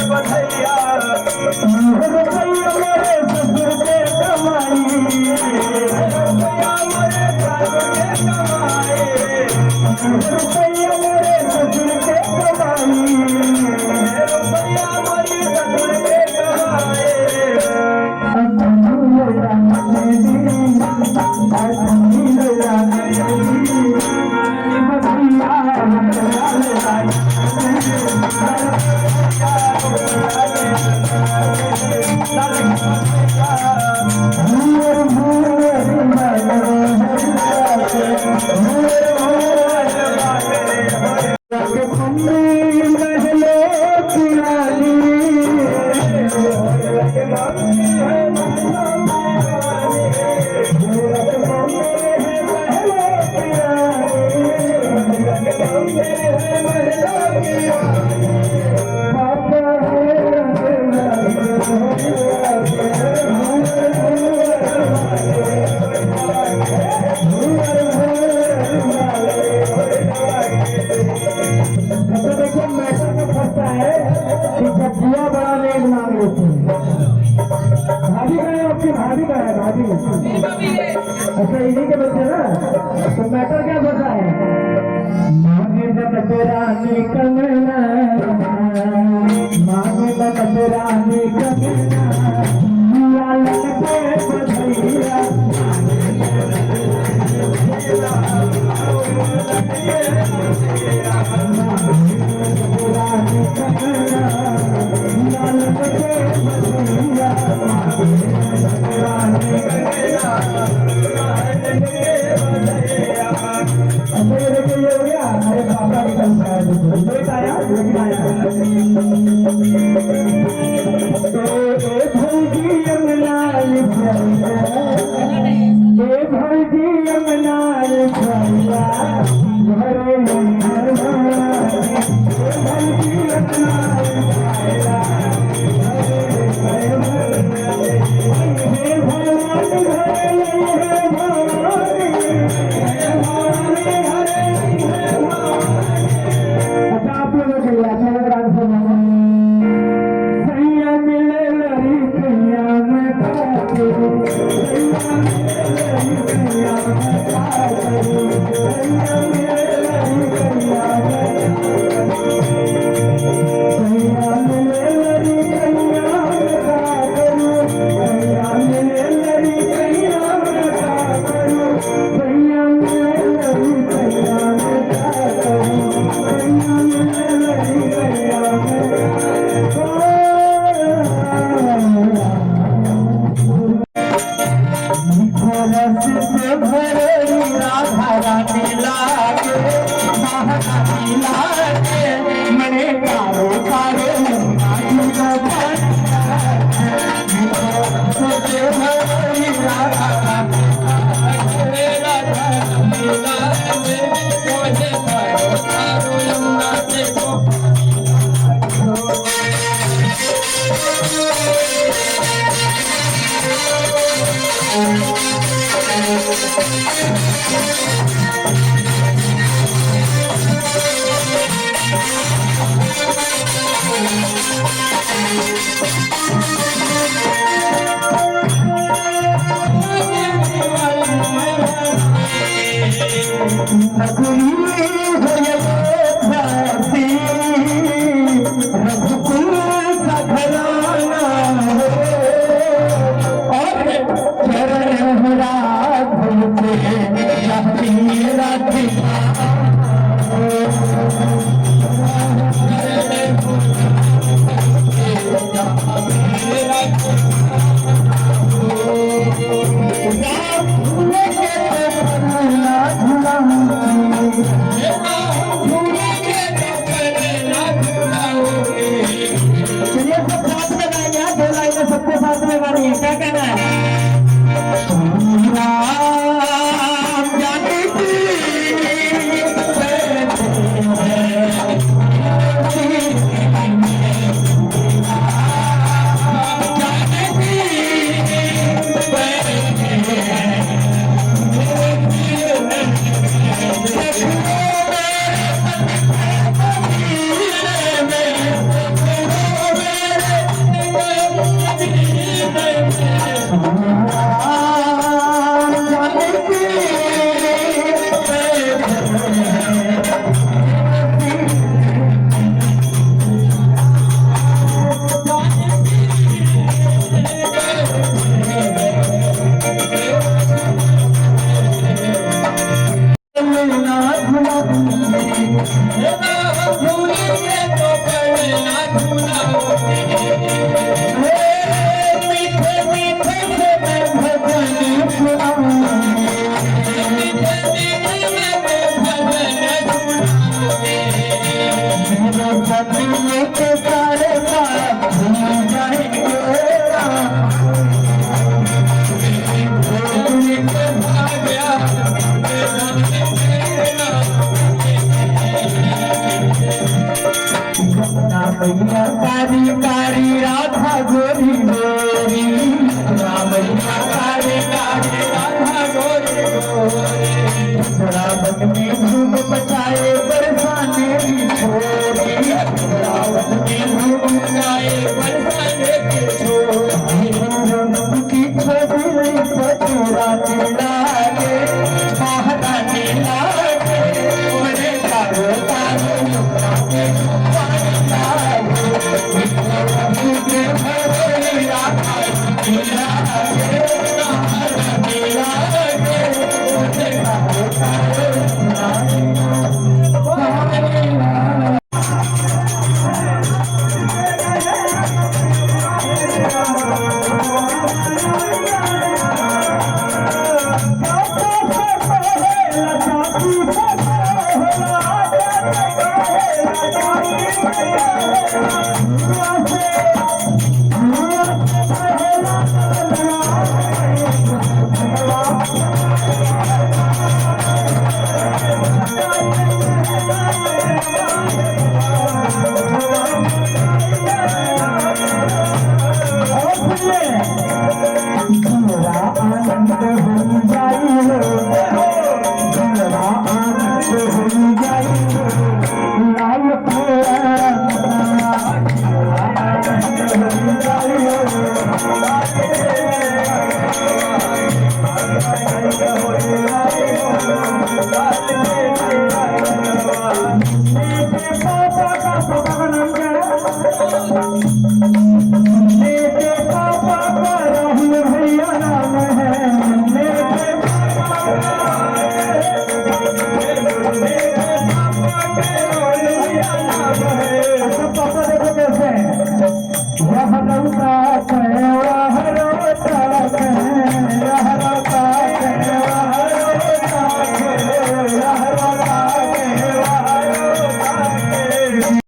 बधैया रुपया मेरे ससुर के कमाई रुपया मेरे ससुर के कमाए रुपया मेरे ससुर के कमाई रुपया मेरे ससुर के कमाए अच्छा इन्हीं के बच्चे ना तो मैटर क्या बता है मांगे रानी कमना मांगे रानी कमना लालन पे बधैया रानी कमना लालन पे बधैया अरे पापा आया भौजी अमलाल भौजी अमलाल भैया घरे भौजी मीठे मीठे से मैं भजन सुनाऊंगी मेरे सपने के सारे पाप भूल जाएंगे मैया कारी कारी राधा गोरी गोरी मैया कारी कारी राधा गोरी गोरी रावण में धूम मचाए बरसाने की छोरी रावण में धूम मचाए बरसाने की छोरी की छवि पचुराने लागे महारानी लागे मेरे तारो तारो पापा देखो कैसे